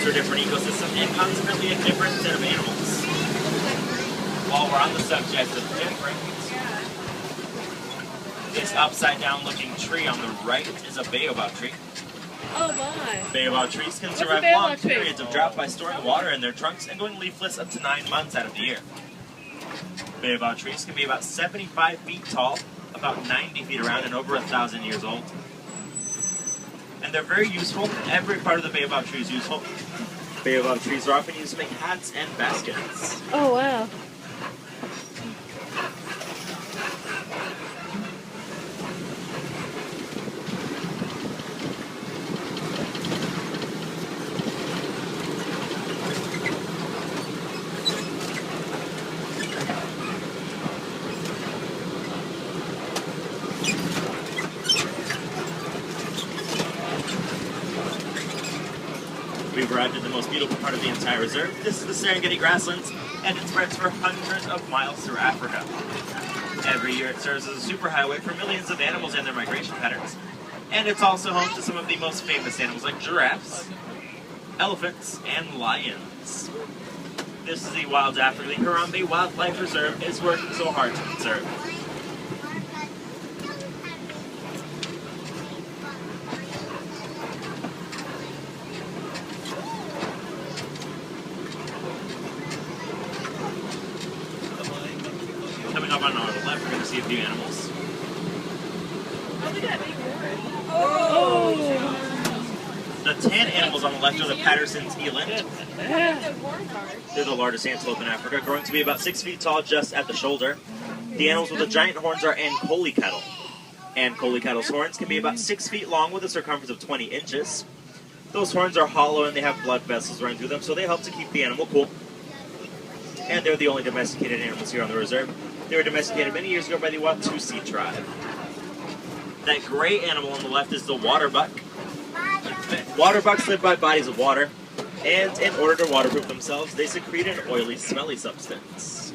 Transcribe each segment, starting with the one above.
to a different ecosystem and consequently a different set of animals. While we're on the subject of different, this upside-down looking tree on the right is a baobab tree. Oh my. Baobab trees can survive long periods of drought by storing water in their trunks and going leafless up to 9 months out of the year. Baobab trees can be about 75 feet tall, about 90 feet around, and over 1,000 years old. And they're very useful. Every part of the baobab tree is useful. Baobab trees are often used to make hats and baskets. Oh wow. We've arrived at the most beautiful part of the entire reserve. This is the Serengeti grasslands, and it spreads for hundreds of miles through Africa. Every year it serves as a superhighway for millions of animals and their migration patterns. And it's also home to some of the most famous animals like giraffes, elephants, and lions. This is the Wild Africa. The Harambe Wildlife Reserve is working so hard to conserve. Coming up on our left, we're going to see a few animals. Oh, they got big horns. Oh! The tan animals on the left are the Patterson's eland. They're the largest antelope in Africa, growing to be about 6 feet tall just at the shoulder. The animals with the giant horns are Ankole cattle. Ankole cattle's horns can be about 6 feet long with a circumference of 20 inches. Those horns are hollow and they have blood vessels running through them, so they help to keep the animal cool. And they're the only domesticated animals here on the reserve. They were domesticated many years ago by the Watusi tribe. That gray animal on the left is the waterbuck. Waterbucks live by bodies of water, and in order to waterproof themselves, they secrete an oily, smelly substance.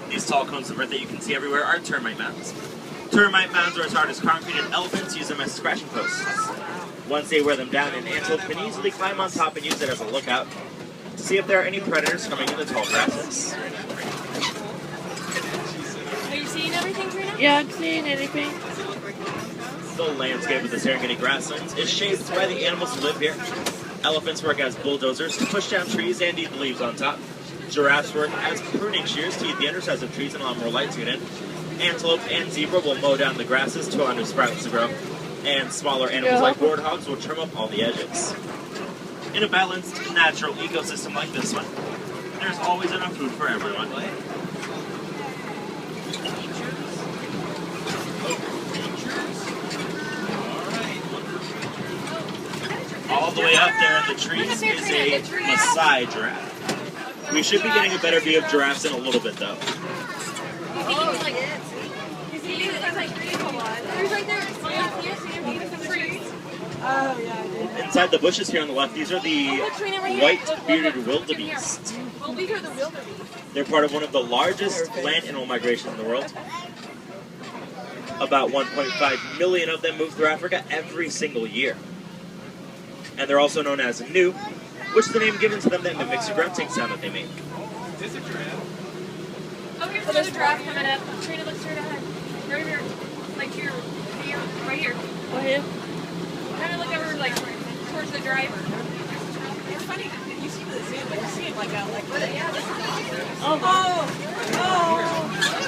These tall cones of earth that you can see everywhere are termite mounds. Termite mounds are as hard as concrete, and elephants use them as scratching posts. Once they wear them down, an antelope can easily climb on top and use it as a lookout to see if there are any predators coming in the tall grasses. Are you seeing everything, Trina? Yeah, I'm seeing anything. The landscape of the Serengeti grasslands is shaped by the animals who live here. Elephants work as bulldozers to push down trees and eat the leaves on top. Giraffes work as pruning shears to eat the undersides of trees and allow more light to get in. Antelope and zebra will mow down the grasses to allow new sprouts to grow. And smaller animals like warthogs will trim up all the edges. In a balanced, natural ecosystem like this one, there's always enough food for everyone. All the way up there in the trees is a Maasai giraffe. We should be getting a better view of giraffes in a little bit, though. Oh, yeah, Inside the bushes here on the left, these are the white-bearded wildebeest. Well, these are the wildebeest. They're part of one of the largest land animal migrations in the world. About 1.5 million of them move through Africa every single year. And they're also known as Nu, which is the name given to them that mimics the grunting sound that they make. Is this a giraffe? Oh, here's another giraffe coming up. Trina, look straight ahead. Right here. Like here. Here. Right here. Right here. Kind of look over, like, towards the driver. It's funny. You see the zoo, but you see it, like, out like that. Yeah, this is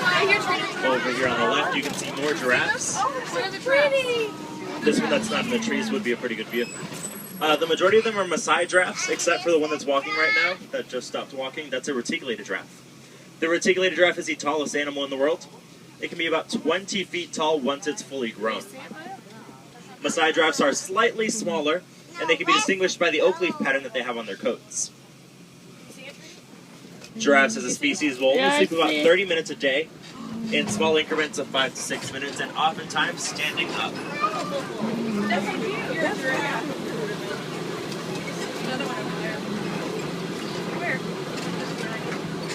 Right here, Trina. Over here on the left, you can see more giraffes. Oh, it's pretty. This one that's not in the trees would be a pretty good view. The majority of them are Maasai giraffes, except for the one that's walking right now, that just stopped walking. That's a reticulated giraffe. The reticulated giraffe is the tallest animal in the world. It can be about 20 feet tall once it's fully grown. Maasai giraffes are slightly smaller, and they can be distinguished by the oak leaf pattern that they have on their coats. Giraffes as a species will only sleep about 30 minutes a day, in small increments of 5 to 6 minutes, and oftentimes standing up. That's cute. You're a giraffe. Another one.